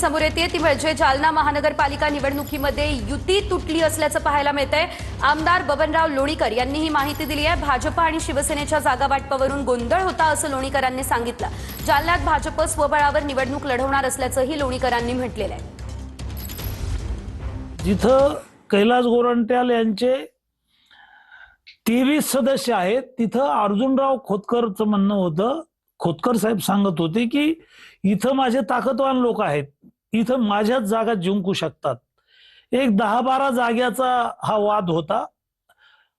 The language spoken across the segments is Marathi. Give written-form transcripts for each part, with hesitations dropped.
समोर येते ती म्हणजे जालना महानगरपालिका निवडणुकीमध्ये युती तुटली असल्याचं पाहायला मिळतंय। आमदार बबनराव लोणीकर यांनी ही माहिती दिली आहे। भाजप आणि शिवसेनेच्या जागा वाटपावरून गोंधळ होता असं लोणीकरांनी सांगितलं। जालन्यात भाजप स्वबळावर निवडणूक लढवणार असल्याचंही लोणीकरांनी म्हटलेलं आहे। जिथं कैलास गोरंट्याल यांचे 23 सदस्य आहेत तिथं अर्जुनराव खोतकरचं म्हणणं होतं, खोतकर साहेब सांगत होते की इथं माझे ताकदवान लोक आहेत, इथं माझ्याच जागा जिंकू शकतात। एक 10-12 जाग्याचा हा वाद होता।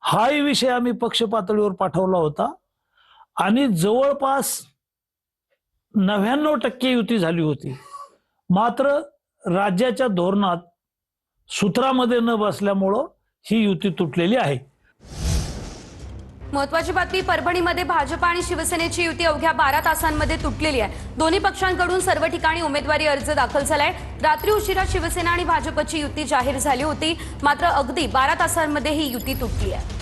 हाही विषय आम्ही पक्ष पातळीवर पाठवला होता आणि जवळपास 99% युती झाली होती। मात्र राज्याच्या धोरणात सूत्रामध्ये न बसल्यामुळं ही युती तुटलेली आहे। महत्वाची बातमी, परभणीमध्ये भाजप आणि शिवसेनेची युती अवघ्या 12 तासांमध्ये तुटलेली आहे। दोन्ही पक्षांकडून सर्व ठिकाणी उमेदवारी अर्ज दाखल झालाय। रात्री उशिरा शिवसेना आणि भाजपची युती जाहीर झाली होती, मात्र अगदी 12 तासांमध्ये ही युती तुटली आहे।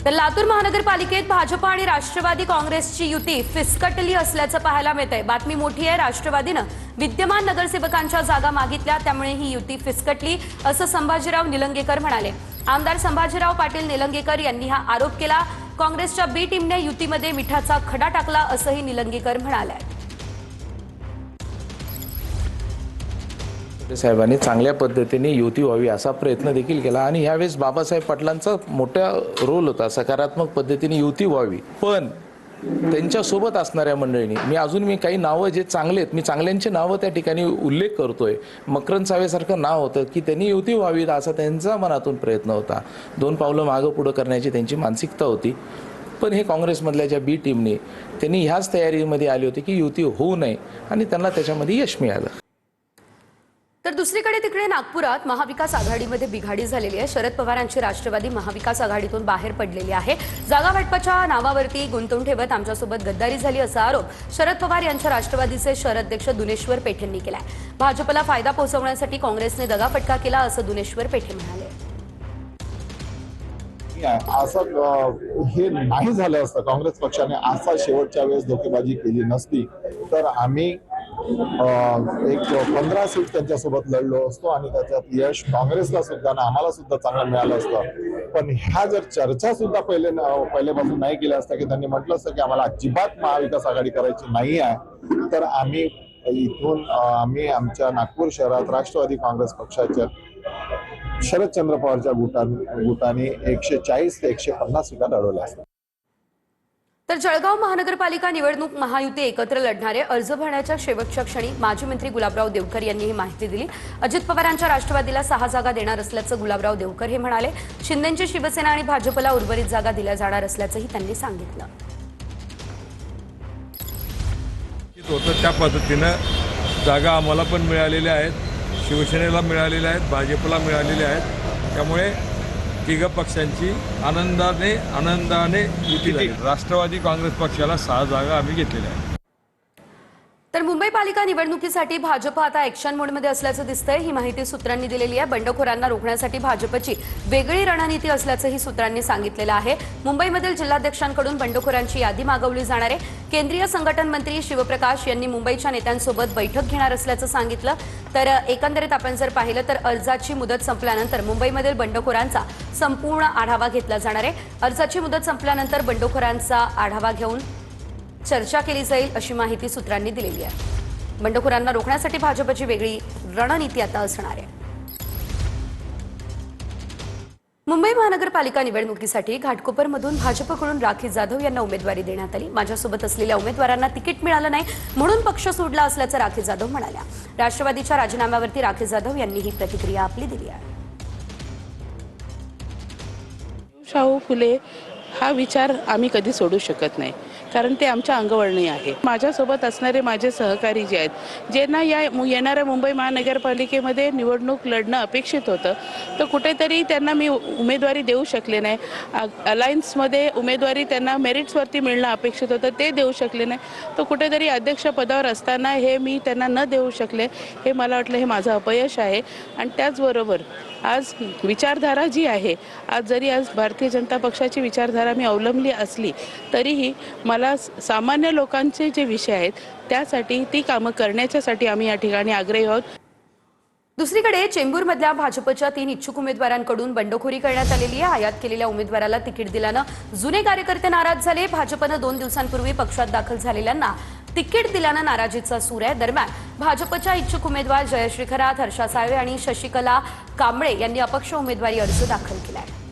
तर लातूर महानगरपालिकेत भाजप आणि राष्ट्रवादी काँग्रेसची युती फिसकटली असल्याचं पाहायला मिळतंय। बातमी मोठी आहे, राष्ट्रवादीनं विद्यमान नगरसेवकांच्या जागा मागितल्या, त्यामुळे ही युती फिसकटली असं संभाजीराव निलंगेकर म्हणाले। आमदार संभाजीराव पाटील निलंगेकर यांनी हा आरोप केला। काँग्रेसच्या बी टीमने युतीमध्ये मिठाचा खडा टाकला असंही निलंगेकर म्हणाले। साहेबांनी चांगल्या पद्धतीने युती व्हावी असा प्रयत्न देखील केला आणि यावेळेस बाबासाहेब पाटलांचा मोठा रोल होता, सकारात्मक पद्धतीने युती व्हावी। पण त्यांच्यासोबत असणाऱ्या मंडळींनी मी काही नावं जे चांगले आहेत, मी चांगल्यांचे नावं त्या ठिकाणी उल्लेख करतोय। मकरंद सावेसारखं नाव होतं की त्यांनी युती व्हावी असा त्यांचा मनातून प्रयत्न होता। 2 पावलं मागं पुढं करण्याची त्यांची मानसिकता होती। पण हे काँग्रेसमधल्या ज्या बी टीमने त्यांनी ह्याच तयारीमध्ये आली होती की युती होऊ नये आणि त्यांना त्याच्यामध्ये यश मिळालं। तर दुसरीकडे तिकडे नागपुरात महाविकास आघाडीमध्ये बिघाडी झालेली आहे। शरद पवारांची राष्ट्रवादी महाविकास आघाडीतून बाहेर पडलेली आहे। जागा वाटपाच्या नावावरती गुंतवून ठेवत आमच्यासोबत गद्दारी झाली असा आरोप शरद पवार यांच्या राष्ट्रवादीचे शहराध्यक्ष दुनेश्वर पेठेंनी केलाय। भाजपला फायदा पोहोचवण्यासाठी काँग्रेसने दगाफटका केला असं दुनेश्वर पेठे म्हणाले। असं हे नाही झालं असतं, काँग्रेस पक्षाने असा शेवटच्या वेळेस धोकेबाजी केली नसती तर आम्ही एक 15 सीट त्यांच्यासोबत लढलो असतो आणि त्याच्यात यश काँग्रेसला सुद्धा आणि आम्हाला सुद्धा चांगलं मिळालं असतं। पण ह्या जर चर्चा सुद्धा पहिल्यापासून नाही केल्या असत्या की त्यांनी म्हटलं असतं की आम्हाला अजिबात महाविकास आघाडी करायची नाही आहे, तर आम्ही इथून आमच्या नागपूर शहरात राष्ट्रवादी काँग्रेस पक्षाच्या शरदचंद्र पवारच्या गुटाने 140 ते 150 सीटा लढवल्या असतात। तर जळगाव महानगरपालिका निवडणूक महायुती एकत्र लढणारे अर्ज भरण्याच्या शेवटच्या क्षणी माजी मंत्री गुलाबराव देवकर यांनी ही माहिती दिली। अजित पवारांच्या राष्ट्रवादीला 6 जागा देणार असल्याचं गुलाबराव देवकर हे म्हणाले। शिंदेंची शिवसेना आणि भाजपला उर्वरित जागा दिल्या जाणार असल्याचंही त्यांनी सांगितलं। त्या पद्धतीनं जागा आम्हाला पण मिळालेल्या आहेत, शिवसेनेला मिळालेल्या आहेत, भाजपला मिळालेल्या आहेत। त्यामुळे तिघ पक्षांची आनंदाने युती झाली। राष्ट्रवादी काँग्रेस पक्षाला 6 जागा आम्ही घेतलेल्या आहेत। तर मुंबई पालिका निवडणुकीसाठी भाजप आता ॲक्शन मोडमध्ये असल्याचं दिसतंय। ही माहिती सूत्रांनी दिलेली आहे। बंडखोरांना रोखण्यासाठी भाजपची वेगळी रणनीती असल्याचंही सूत्रांनी सांगितलेलं आहे। मुंबईमधील जिल्हाध्यक्षांकडून बंडखोरांची यादी मागवली जाणार आहे। केंद्रीय संघटन मंत्री शिवप्रकाश यांनी मुंबईच्या नेत्यांसोबत बैठक घेणार असल्याचं सांगितलं। तर एकंदरीत आपण जर पाहिलं तर अर्जाची मुदत संपल्यानंतर मुंबईमधील बंडखोरांचा संपूर्ण आढावा घेतला जाणार आहे। अर्जाची मुदत संपल्यानंतर बंडखोरांचा आढावा घेऊन चर्चा केली जाईल अशी माहिती सूत्रांनी दिलेली आहे। बंडखोरांना रोखण्यासाठी भाजपची वेगळी रणनीती आता असणार आहे। मुंबई महानगरपालिका निवडणुकीसाठी घाटकोपरमधून भाजपकडून राखी जाधव यांना उमेदवारी देण्यात आली। माझ्यासोबत असलेल्या उमेदवारांना तिकीट मिळालं नाही म्हणून पक्ष सोडला असल्याचं राखी जाधव म्हणाल्या। राष्ट्रवादीच्या राजीनाम्यावरती राखी जाधव यांनी ही प्रतिक्रिया आपली दिली आहे। शाहू फुले हा विचार आम्ही कधी सोडू शकत नाही, कारण ते आमच्या अंगवळणी आहे। माझ्यासोबत असणारे माझे सहकारी जे आहेत, ज्यांना येणाऱ्या मुंबई महानगरपालिकेमध्ये निवडणूक लढणं अपेक्षित होतं, तर कुठेतरी त्यांना मी उमेदवारी देऊ शकले नाही। अलायन्समध्ये उमेदवारी त्यांना मेरिट्सवरती मिळणं अपेक्षित होतं, ते देऊ शकले नाही। तर कुठेतरी अध्यक्षपदावर असताना हे मी त्यांना न देऊ शकले, हे मला वाटलं हे माझं अपयश आहे। आणि त्याचबरोबर आज विचारधारा जी आहे, आज भारतीय जनता पक्षाची विचारधारा विचारधारा मी अवलंबली असली तरीही मला सामान्य लोकांचे जे विषय आहेत त्यासाठी ती कामं करण्याच्यासाठी आम्ही या ठिकाणी आग्रही आहोत. दुसरीकडे चेंबूरमधल्या भाजपच्या 3 इच्छुक उमेदवारांकडून बंडखोरी करण्यात आलेली आहे. आयात केलेल्या उमेदवाराला तिकीट दिल्यानं जुने कार्यकर्ते नाराज झाले. भाजपनं 2 दिवसांपूर्वी पक्षात दाखल झालेल्यांना तिकीट दिल्यानं नाराजीचा सूर आहे. दरम्यान भाजपच्या इच्छुक उमेदवार जयश्री खरात, हर्षा साळवे आणि शशिकला कांबळे यांनी अपक्ष उमेदवारी अर्ज दाखल केला आहे.